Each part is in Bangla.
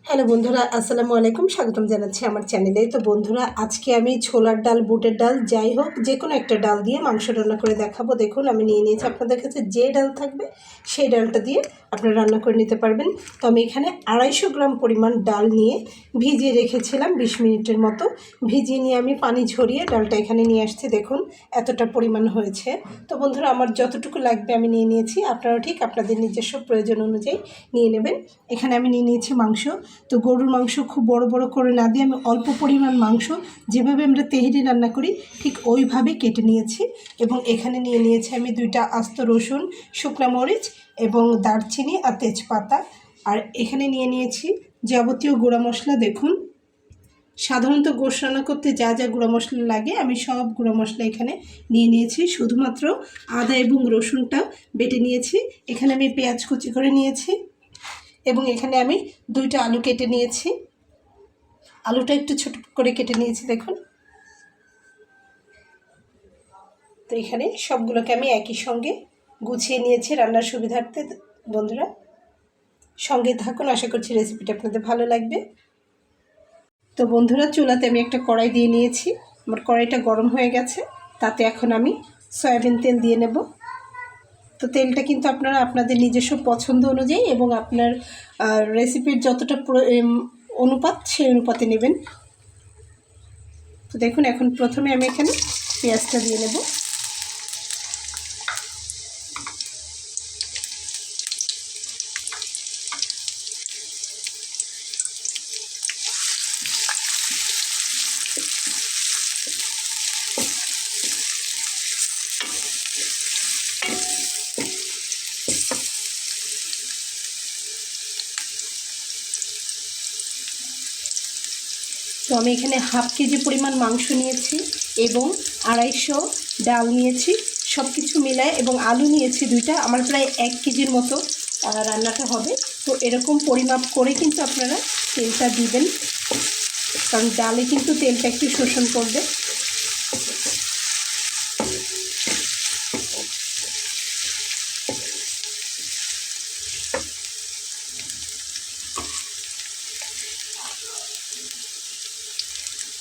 হ্যালো বন্ধুরা, আসসালামু আলাইকুম। স্বাগতম জানাচ্ছি আমার চ্যানেলে। তো বন্ধুরা, আজকে আমি ছোলার ডাল, বুটের ডাল, যাই হোক যে কোনো একটা ডাল দিয়ে মাংস রান্না করে দেখাবো। দেখুন, আমি নিয়ে নিয়েছি। আপনাদের কাছে যে ডাল থাকবে সেই ডালটা দিয়ে আপনারা রান্না করে নিতে পারবেন। তো আমি এখানে 250 গ্রাম পরিমাণ ডাল নিয়ে ভিজিয়ে রেখেছিলাম 20 মিনিটের মতো। ভিজিয়ে নিয়ে আমি পানি ঝরিয়ে ডালটা এখানে নিয়ে আসছি। দেখুন এতটা পরিমাণ হয়েছে। তো বন্ধুরা, আমার যতটুকু লাগবে আমি নিয়ে নিয়েছি। আপনারাও ঠিক আপনাদের নিজস্ব প্রয়োজন অনুযায়ী নিয়ে নেবেন। এখানে আমি নিয়ে নিয়েছি মাংস। তো গরুর মাংস খুব বড় বড় করে না দিয়ে আমি অল্প পরিমাণ মাংস, যেভাবে আমরা তেহেরি রান্না করি ঠিক ওইভাবে কেটে নিয়েছি। এবং এখানে নিয়ে নিয়েছি আমি 2টা আস্ত রসুন, শুকনা মরিচ এবং দারচিনি আর তেজপাতা। আর এখানে নিয়ে নিয়েছি যাবতীয় গুঁড়া মশলা। দেখুন, সাধারণত গোশ রান্না করতে যা যা গুঁড়া মশলা লাগে আমি সব গুঁড়া মশলা এখানে নিয়ে নিয়েছি। শুধুমাত্র আদা এবং রসুনটা বেটে নিয়েছি। এখানে আমি পেঁয়াজ কুচি করে নিয়েছি এবং এখানে আমি 2টা আলু কেটে নিয়েছি। আলুটা একটু ছোট করে কেটে নিয়েছি। দেখুন, তো এখানে সবগুলোকে আমি একই সঙ্গে গুছিয়ে নিয়েছি রান্নার সুবিধার্থে। বন্ধুরা সঙ্গে থাকুন, আশা করছি রেসিপিটা আপনাদের ভালো লাগবে। তো বন্ধুরা, চুলাতে আমি একটা কড়াই দিয়ে নিয়েছি। আমার কড়াইটা গরম হয়ে গেছে। তাতে এখন আমি সয়াবিন তেল দিয়ে নেব। তো তেলটা কিন্তু আপনারা আপনাদের নিজস্ব পছন্দ অনুযায়ী এবং আপনার রেসিপির যতটা অনুপাত সেই অনুপাতে নেবেন। তো দেখুন, এখন প্রথমে আমি এখানে পেঁয়াজটা দিয়ে নেব। তো আমি এখানে হাফ কেজি পরিমাণ মাংস নিয়েছি এবং 250 ডাল নিয়েছি, সব কিছু মিলায়, এবং আলু নিয়েছি 2টা। আমার প্রায় 1 কেজির মতো রান্নাটা হবে। তো এরকম পরিমাপ করে কিন্তু আপনারা তেলটা দিবেন, কারণ ডালে কিন্তু তেলটা একটু শোষণ করবে।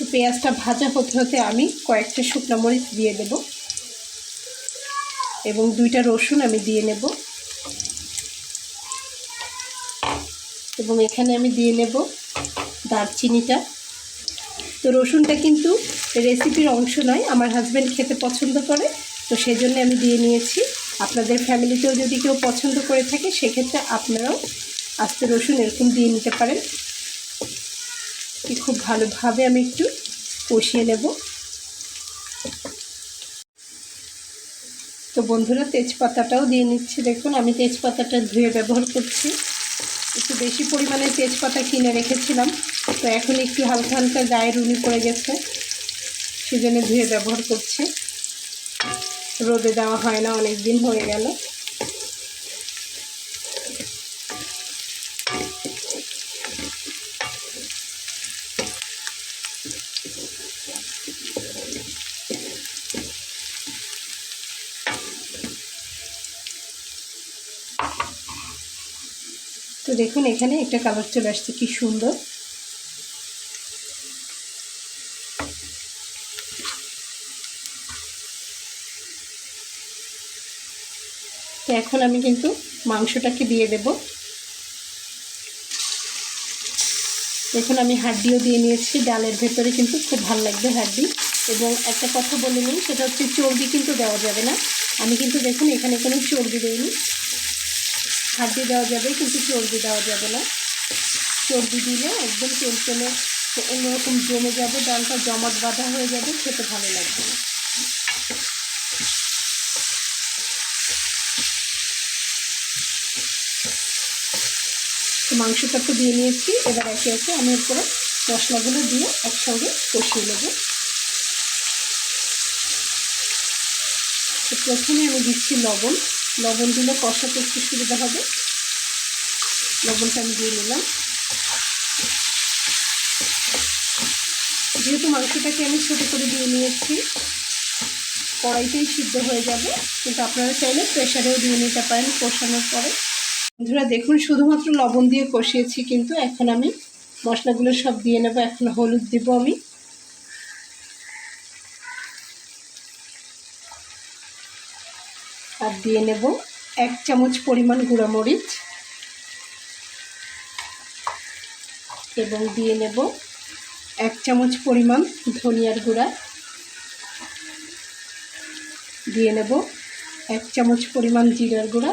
তো পেঁয়াজটা ভাজা হতে হতে আমি কয়েকটা শুকনো মরিচ দিয়ে দেব এবং 2টা রসুন আমি দিয়ে নেব এবং এখানে আমি দিয়ে নেব দারচিনিটা। তো রসুনটা কিন্তু রেসিপির অংশ নয়, আমার হাজব্যান্ড খেতে পছন্দ করে, তো সেই জন্য আমি দিয়ে নিয়েছি। আপনাদের ফ্যামিলিতেও যদি কেউ পছন্দ করে থাকে সেক্ষেত্রে আপনারাও আস্ত রসুন এরকম দিয়ে নিতে পারেন। খুব ভালোভাবে আমি একটু কষিয়ে নেব। তো বন্ধুরা, তেজপাতাটাও দিয়ে নিচ্ছি। দেখুন, আমি তেজপাতাটা ধুয়ে ব্যবহার করছি। একটু বেশি পরিমাণে তেজপাতা কিনে রেখেছিলাম, তো এখন একটু হালকা হালকা গায়ে রুনি পড়ে গেছে, সেজন্য ধুয়ে ব্যবহার করছি। রোদে দেওয়া হয় না, অনেক দিন হয়ে গেল। তো দেখুন, এখানে একটা কালার চলে আসছে, কি সুন্দর। তো এখন আমি কিন্তু মাংসটাকে দিয়ে দেব। দেখুন, আমি হাড্ডিও দিয়ে নিয়েছি। ডালের ভেতরে কিন্তু খুব ভালো লাগবে হাড্ডি। এবং একটা কথা বলে নিই, সেটা হচ্ছে চর্বি কিন্তু দেওয়া যাবে না। আমি কিন্তু দেখুন এখানে কোনো চর্বি দিইনি। হাড্ডি দেওয়া যাবে কিন্তু চর্বি দেওয়া যাবে না। চর্বি দিলে একদম তেল তেলে অন্যরকম জমে যাবে, ডালটা জমাট বাঁধা হয়ে যাবে, খেতে ভালো লাগবে না। তো মাংসটা তো দিয়ে নিয়েছি। এবার একে একে আমি এরপরে মশলাগুলো দিয়ে একসঙ্গে কষিয়ে নেব। তো প্রথমে আমি দিচ্ছি লবণ। লবণ দিলে কষাতে একটু সুবিধা হবে। লবণটা আমি দিয়ে নিলাম। যেহেতু মাংসটাকে আমি ছোটো করে দিয়ে নিয়েছি, কড়াইতেই সিদ্ধ হয়ে যাবে, কিন্তু আপনারা চাইলে প্রেশারেও দিয়ে নিতে পারেন কষানোর পরে। বন্ধুরা দেখুন, শুধুমাত্র লবণ দিয়ে কষিয়েছি, কিন্তু এখন আমি মশলাগুলো সব দিয়ে নেব। এখন হলুদ দেব আমি, আর দিয়ে নেব 1 চামচ পরিমাণ গুঁড়া মরিচ, এবং দিয়ে নেব 1 চামচ পরিমাণ ধনিয়ার গুঁড়া, দিয়ে নেব 1 চামচ পরিমাণ জিরার গুঁড়া।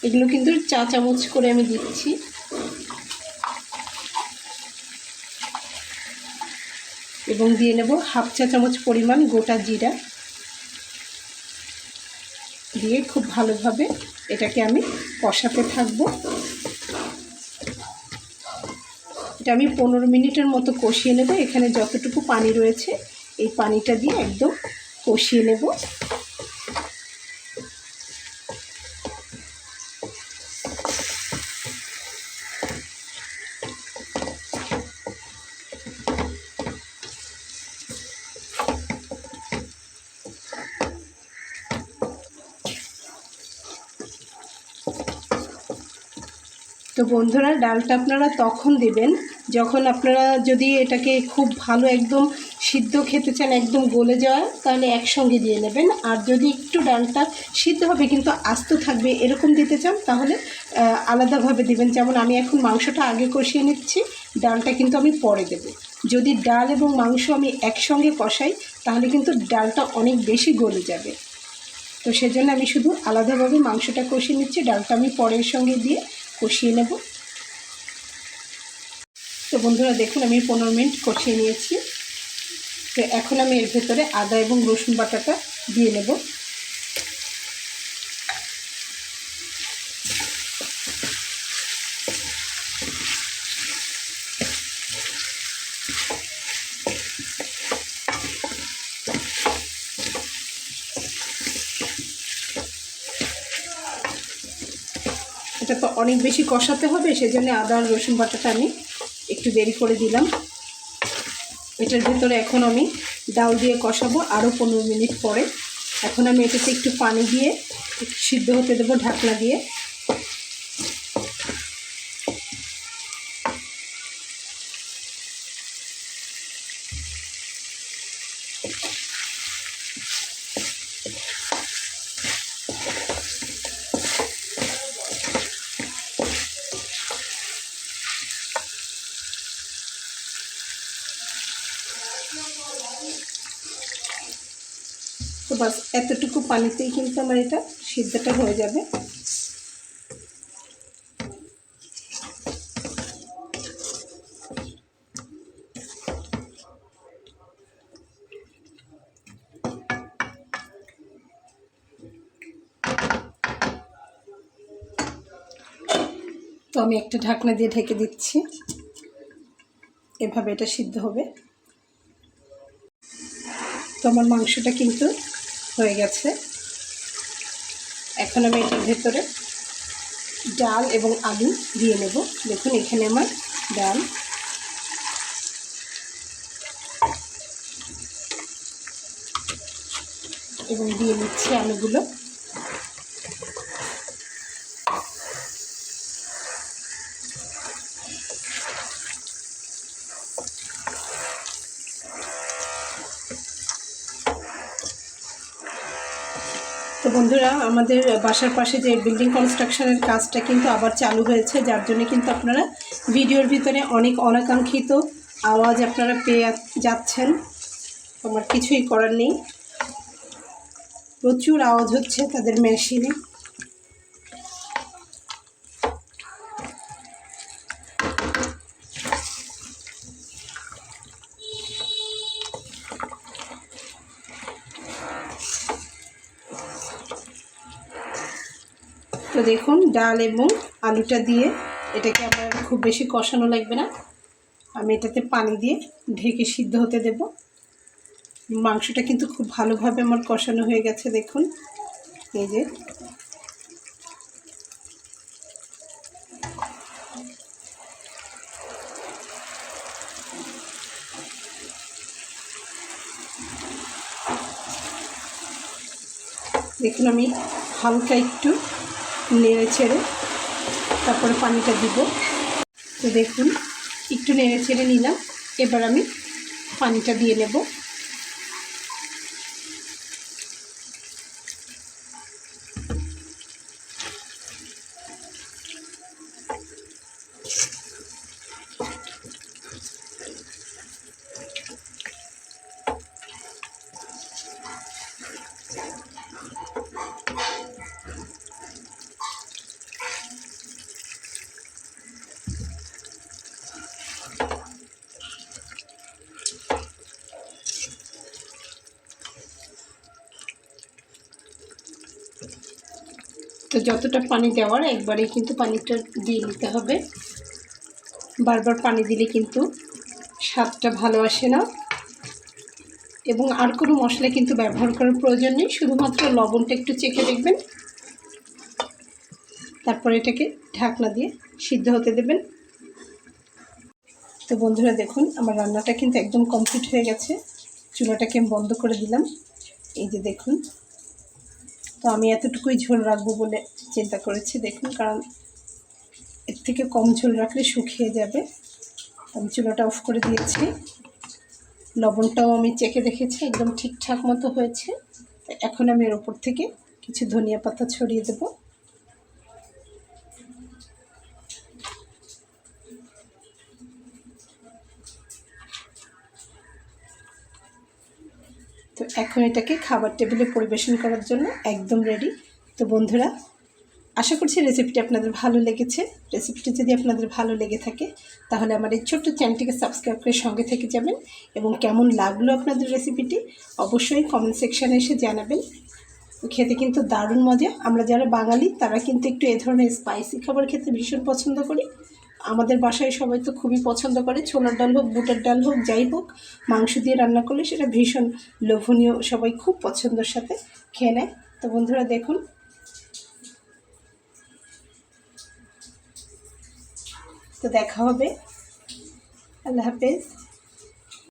এগুলো কিন্তু চা চামচ করে আমি দিচ্ছি। এবং দিয়ে নেব 1/2 চা চামচ পরিমাণ গোটা জিরা, দিয়ে খুব ভালোভাবে এটাকে আমি কষাতে থাকব। এটা আমি 15 মিনিটের মতো কষিয়ে নেব। এখানে যতটুকু পানি রয়েছে এই পানিটা দিয়ে একদম কষিয়ে নেব। তো বন্ধুরা, ডালটা আপনারা তখন দেবেন যখন আপনারা যদি এটাকে খুব ভালো একদম সিদ্ধ খেতে চান, একদম গলে যাওয়া, তাহলে একসঙ্গে দিয়ে নেবেন। আর যদি একটু ডালটা সিদ্ধ হবে কিন্তু আস্ত থাকবে এরকম দিতে চান, তাহলে আলাদাভাবে দিবেন। যেমন আমি এখন মাংসটা আগে কষিয়ে নিচ্ছি, ডালটা কিন্তু আমি পরে দেব। যদি ডাল এবং মাংস আমি একসঙ্গে কষাই তাহলে কিন্তু ডালটা অনেক বেশি গলে যাবে। তো সেজন্য আমি শুধু আলাদাভাবে মাংসটা কষিয়ে নিচ্ছি, ডালটা আমি পরের সঙ্গে দিয়ে কষিয়ে নেব। তো বন্ধুরা দেখুন, আমি 15 মিনিট কষিয়ে নিয়েছি। তো এখন আমি এর ভেতরে আদা এবং রসুন বাটাটা দিয়ে নেব। এটা তো অনেক বেশি কষাতে হবে, সেজন্য আদা আর রসুন বাটাটা আমি একটু দেরি করে দিলাম। এটার ভেতরে এখন আমি ডাল দিয়ে কষাবো আরও 15 মিনিট পরে। এখন আমি এটাতে একটু পানি দিয়ে সিদ্ধ হতে দেবো ঢাকনা দিয়ে। তো বাস এতটুকু পানিতেই কিন্তু আমার এটা সিদ্ধটা হয়ে যাবে। তো আমি একটা ঢাকনা দিয়ে ঢেকে দিচ্ছি, এভাবে এটা সিদ্ধ হবে। তো আমার মাংসটা কিন্তু হয়ে গেছে। এখন আমি এটার ভেতরে ডাল এবং আলু দিয়ে নেব। দেখুন এখানে আমার ডাল এবং দিয়ে নিচ্ছি আলুগুলো। তো বন্ধুরা, আমাদের বাসার পাশে যে বিল্ডিং কনস্ট্রাকশনের কাজটা কিন্তু আবার চালু হয়েছে, যার জন্য কিন্তু আপনারা ভিডিওর ভিতরে অনেক অনাকাঙ্ক্ষিত আওয়াজ আপনারা পেয়ে যাচ্ছেন। আমার কিছুই করার নেই, প্রচুর আওয়াজ হচ্ছে তাদের মেশিনে। তো দেখুন, ডাল এবং আলুটা দিয়ে এটাকে আমার খুব বেশি কষানো লাগবে না। আমি এটাতে পানি দিয়ে ঢেকে সিদ্ধ হতে দেব। মাংসটা কিন্তু খুব ভালোভাবে আমার কষানো হয়ে গেছে। দেখুন এই যে, দেখুন আমি হালকা একটু নেড়ে ছেড়ে তারপরে পানিটা দিব। তো দেখুন একটু নেড়ে চেড়ে নিলাম। এবার আমি পানিটা দিয়ে নেব। তো যতটা পানি দেওয়ার একবারেই কিন্তু পানিটা দিয়ে নিতে হবে। বারবার পানি দিলে কিন্তু স্বাদটা ভালো আসে না। এবং আর কোনো মশলা কিন্তু ব্যবহার করার প্রয়োজন নেই, শুধুমাত্র লবণটা একটু চেখে দেখবেন। তারপর এটাকে ঢাকনা দিয়ে সিদ্ধ হতে দেবেন। তো বন্ধুরা দেখুন, আমার রান্নাটা কিন্তু একদম কমপ্লিট হয়ে গেছে। চুলাটাকে আমি বন্ধ করে দিলাম। এই যে দেখুন, তো আমি এতটুকুই ঝোল রাখবো বলে চিন্তা করেছি। দেখুন, কারণ এর থেকে কম ঝোল রাখলে শুকিয়ে যাবে। আমি চুলাটা অফ করে দিয়েছি। লবণটাও আমি চেখে দেখেছি, একদম ঠিকঠাক মতো হয়েছে। এখন আমি এর ওপর থেকে কিছু ধনিয়া পাতা ছড়িয়ে দেব। তো এখন এটাকে খাবার টেবিলে পরিবেশন করার জন্য একদম রেডি। তো বন্ধুরা, আশা করছি রেসিপিটি আপনাদের ভালো লেগেছে। রেসিপিটি যদি আপনাদের ভালো লেগে থাকে তাহলে আমার এই ছোট্ট চ্যানেলটিকে সাবস্ক্রাইব করে সঙ্গে থেকে যাবেন। এবং কেমন লাগলো আপনাদের রেসিপিটি অবশ্যই কমেন্ট সেকশানে এসে জানাবেন। খেতে কিন্তু দারুণ মজা। আমরা যারা বাঙালি তারা কিন্তু একটু এ ধরনের স্পাইসি খাবার খেতে ভীষণ পছন্দ করি। আমাদের বাসায় সবাই তো খুবই পছন্দ করে। ছোলার ডাল হোক, বুটের ডাল হোক, যাই হোক, মাংস দিয়ে রান্না করলে সেটা ভীষণ লোভনীয়, সবাই খুব পছন্দের সাথে খেয়ে নেয়। তো বন্ধুরা দেখুন, তো দেখা হবে। আল্লাহ হাফেজ।